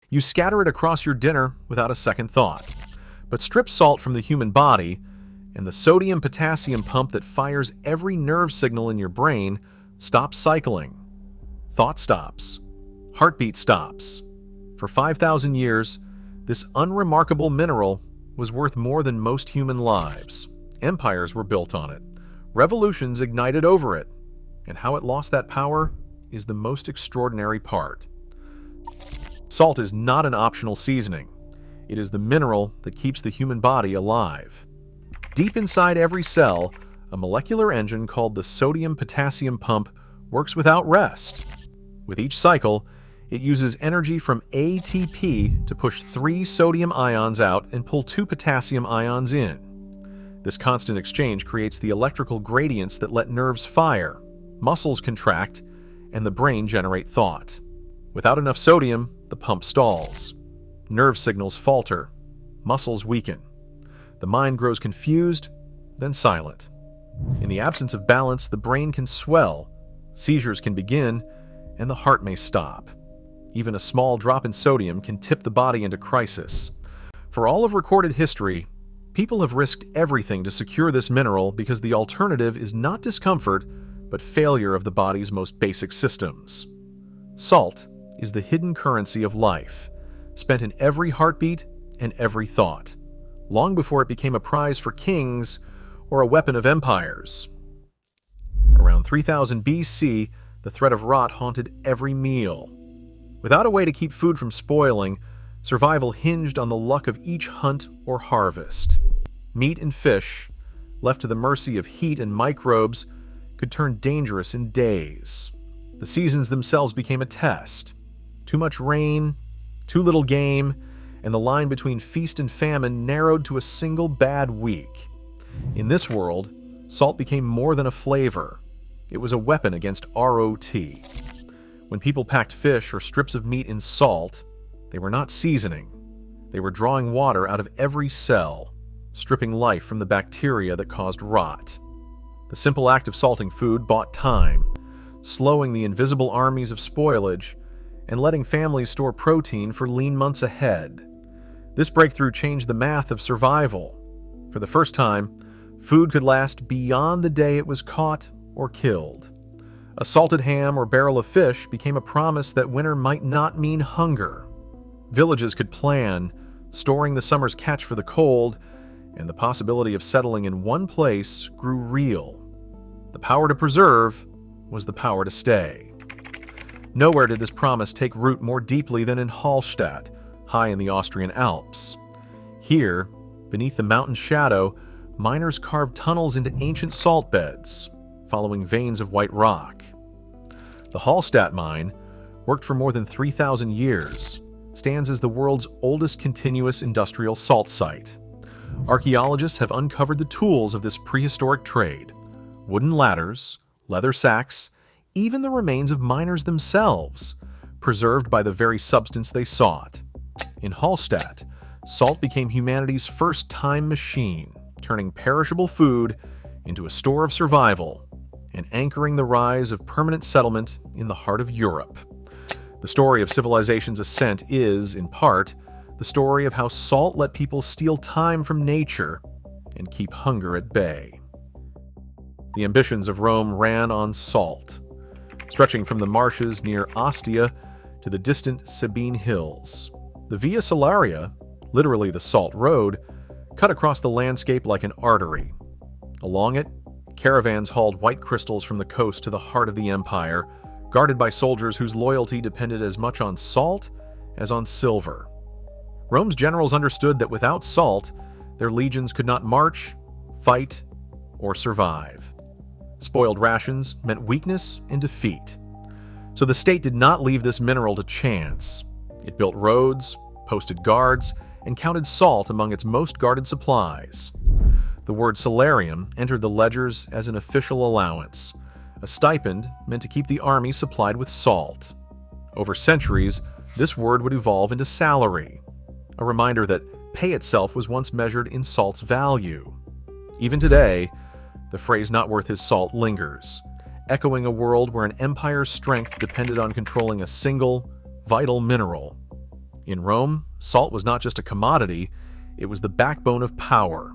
You scatter it across your dinner without a second thought. But strip salt from the human body, and the sodium-potassium pump that fires every nerve signal in your brain stops cycling. Thought stops. Heartbeat stops. For 5,000 years, this unremarkable mineral was worth more than most human lives. Empires were built on it. Revolutions ignited over it. And how it lost that power is the most extraordinary part. Salt is not an optional seasoning. It is the mineral that keeps the human body alive. Deep inside every cell, a molecular engine called the sodium-potassium pump works without rest. With each cycle, it uses energy from ATP to push 3 sodium ions out and pull 2 potassium ions in. This constant exchange creates the electrical gradients that let nerves fire, muscles contract, and the brain generate thought. Without enough sodium, the pump stalls. Nerve signals falter. Muscles weaken. The mind grows confused, then silent. In the absence of balance, the brain can swell, seizures can begin, and the heart may stop. Even a small drop in sodium can tip the body into crisis. For all of recorded history, people have risked everything to secure this mineral because the alternative is not discomfort, but failure of the body's most basic systems. Salt is the hidden currency of life, spent in every heartbeat and every thought, long before it became a prize for kings or a weapon of empires. Around 3000 BC, the threat of rot haunted every meal. Without a way to keep food from spoiling, survival hinged on the luck of each hunt or harvest. Meat and fish, left to the mercy of heat and microbes, could turn dangerous in days. The seasons themselves became a test. Too much rain, too little game, and the line between feast and famine narrowed to a single bad week. In this world, salt became more than a flavor. It was a weapon against ROT. When people packed fish or strips of meat in salt, they were not seasoning. They were drawing water out of every cell, stripping life from the bacteria that caused rot. The simple act of salting food bought time, slowing the invisible armies of spoilage and letting families store protein for lean months ahead. This breakthrough changed the math of survival. For the first time, food could last beyond the day it was caught or killed. A salted ham or barrel of fish became a promise that winter might not mean hunger. Villages could plan, storing the summer's catch for the cold, and the possibility of settling in one place grew real. The power to preserve was the power to stay. Nowhere did this promise take root more deeply than in Hallstatt, high in the Austrian Alps. Here, beneath the mountain's shadow, miners carved tunnels into ancient salt beds, following veins of white rock. The Hallstatt mine, worked for more than 3,000 years, stands as the world's oldest continuous industrial salt site. Archaeologists have uncovered the tools of this prehistoric trade: wooden ladders, leather sacks, even the remains of miners themselves, preserved by the very substance they sought. In Hallstatt, salt became humanity's first time machine, turning perishable food into a store of survival and anchoring the rise of permanent settlement in the heart of Europe. The story of civilization's ascent is, in part, the story of how salt let people steal time from nature and keep hunger at bay. The ambitions of Rome ran on salt, stretching from the marshes near Ostia to the distant Sabine Hills. The Via Salaria, literally the Salt Road, cut across the landscape like an artery. Along it, caravans hauled white crystals from the coast to the heart of the empire, guarded by soldiers whose loyalty depended as much on salt as on silver. Rome's generals understood that without salt, their legions could not march, fight, or survive. Spoiled rations meant weakness and defeat. So the state did not leave this mineral to chance. It built roads, posted guards, and counted salt among its most guarded supplies. The word salarium entered the ledgers as an official allowance, a stipend meant to keep the army supplied with salt. Over centuries, this word would evolve into salary, a reminder that pay itself was once measured in salt's value. Even today, the phrase "not worth his salt" lingers, echoing a world where an empire's strength depended on controlling a single, vital mineral. In Rome, salt was not just a commodity, it was the backbone of power,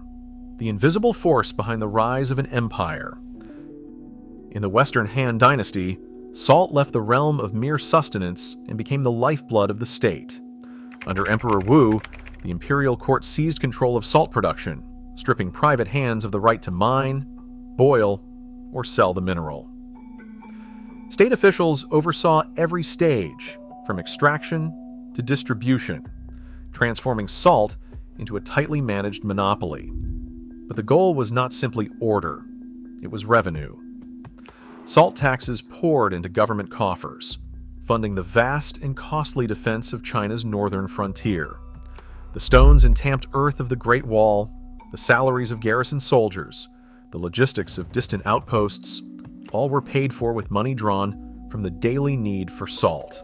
the invisible force behind the rise of an empire. In the Western Han Dynasty, salt left the realm of mere sustenance and became the lifeblood of the state. Under Emperor Wu, the imperial court seized control of salt production, stripping private hands of the right to mine, boil, or sell the mineral. State officials oversaw every stage, from extraction to distribution, transforming salt into a tightly managed monopoly. But the goal was not simply order, it was revenue. Salt taxes poured into government coffers, funding the vast and costly defense of China's northern frontier. The stones and tamped earth of the Great Wall, the salaries of garrison soldiers, the logistics of distant outposts, all were paid for with money drawn from the daily need for salt.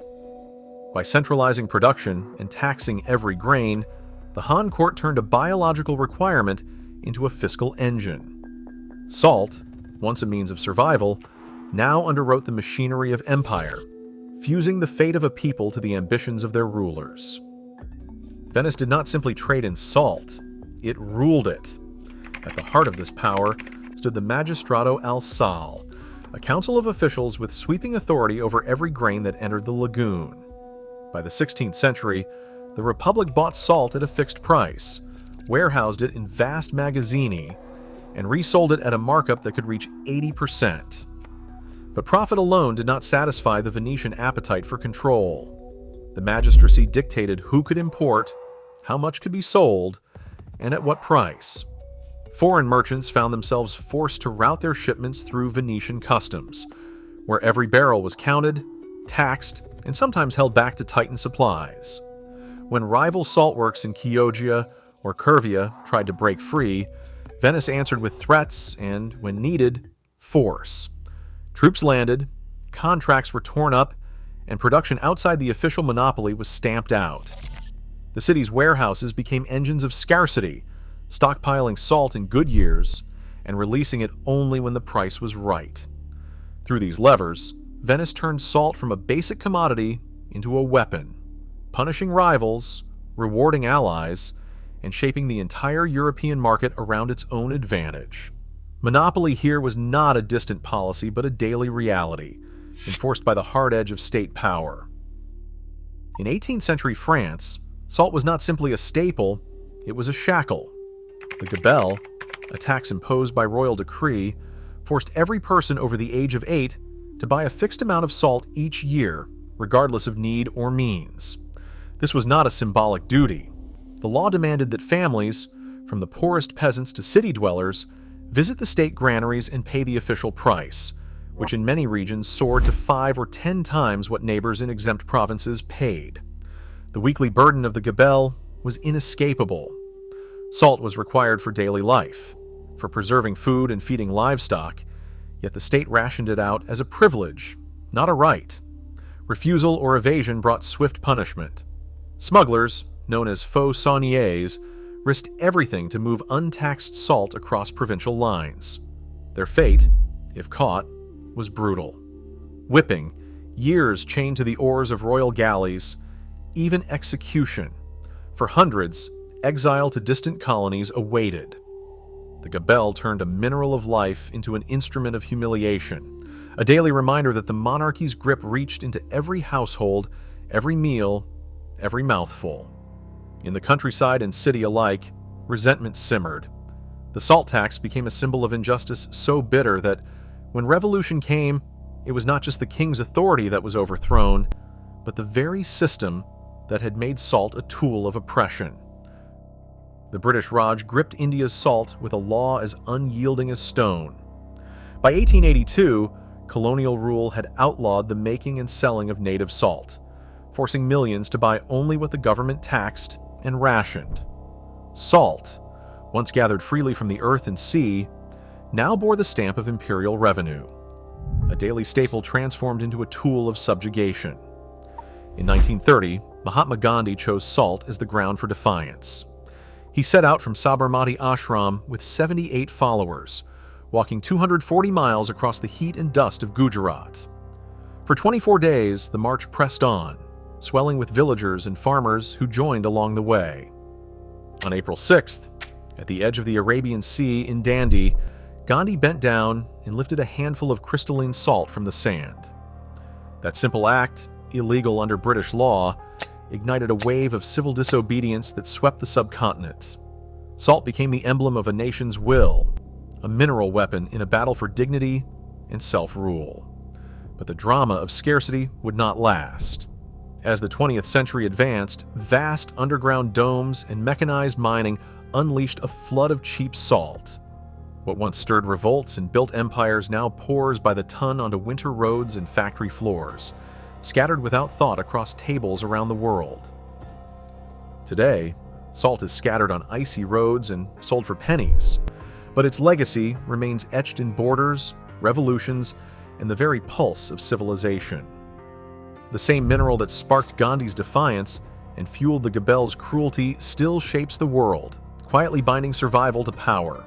By centralizing production and taxing every grain, the Han court turned a biological requirement into a fiscal engine. Salt, once a means of survival, now underwrote the machinery of empire, fusing the fate of a people to the ambitions of their rulers. Venice did not simply trade in salt, it ruled it. At the heart of this power stood the Magistrato al Sal, a council of officials with sweeping authority over every grain that entered the lagoon. By the 16th century, the Republic bought salt at a fixed price, warehoused it in vast magazzini, and resold it at a markup that could reach 80%. But profit alone did not satisfy the Venetian appetite for control. The magistracy dictated who could import, how much could be sold, and at what price. Foreign merchants found themselves forced to route their shipments through Venetian customs, where every barrel was counted, taxed, and sometimes held back to tighten supplies. When rival saltworks in Chioggia or Curvia tried to break free, Venice answered with threats and, when needed, force. Troops landed, contracts were torn up, and production outside the official monopoly was stamped out. The city's warehouses became engines of scarcity, stockpiling salt in good years and releasing it only when the price was right. Through these levers, Venice turned salt from a basic commodity into a weapon, punishing rivals, rewarding allies, and shaping the entire European market around its own advantage. Monopoly here was not a distant policy but a daily reality, enforced by the hard edge of state power. In 18th century France, salt was not simply a staple, it was a shackle. The gabelle, a tax imposed by royal decree, forced every person over the age of 8 to buy a fixed amount of salt each year, regardless of need or means. This was not a symbolic duty. The law demanded that families, from the poorest peasants to city dwellers, visit the state granaries and pay the official price, which in many regions soared to 5 or 10 times what neighbors in exempt provinces paid. The weekly burden of the gabelle was inescapable. Salt was required for daily life, for preserving food and feeding livestock, yet the state rationed it out as a privilege, not a right. Refusal or evasion brought swift punishment. Smugglers, known as faux sauniers, risked everything to move untaxed salt across provincial lines. Their fate, if caught, was brutal. Whipping, years chained to the oars of royal galleys, even execution. For hundreds, exile to distant colonies awaited. The gabelle turned a mineral of life into an instrument of humiliation, a daily reminder that the monarchy's grip reached into every household, every meal, every mouthful. In the countryside and city alike, resentment simmered. The salt tax became a symbol of injustice so bitter that, when revolution came, it was not just the king's authority that was overthrown, but the very system that had made salt a tool of oppression. The British Raj gripped India's salt with a law as unyielding as stone. By 1882, colonial rule had outlawed the making and selling of native salt, forcing millions to buy only what the government taxed and rationed. Salt, once gathered freely from the earth and sea, now bore the stamp of imperial revenue. A daily staple transformed into a tool of subjugation. In 1930, Mahatma Gandhi chose salt as the ground for defiance. He set out from Sabarmati Ashram with 78 followers, walking 240 miles across the heat and dust of Gujarat. For 24 days, the march pressed on, swelling with villagers and farmers who joined along the way. On April 6th, at the edge of the Arabian Sea in Dundee, Gandhi bent down and lifted a handful of crystalline salt from the sand. That simple act, illegal under British law, ignited a wave of civil disobedience that swept the subcontinent. Salt became the emblem of a nation's will, a mineral weapon in a battle for dignity and self-rule. But the drama of scarcity would not last. As the 20th century advanced, vast underground domes and mechanized mining unleashed a flood of cheap salt. What once stirred revolts and built empires now pours by the ton onto winter roads and factory floors, scattered without thought across tables around the world. Today, salt is scattered on icy roads and sold for pennies, but its legacy remains etched in borders, revolutions, and the very pulse of civilization. The same mineral that sparked Gandhi's defiance and fueled the Gabel's cruelty still shapes the world, quietly binding survival to power.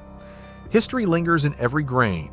History lingers in every grain,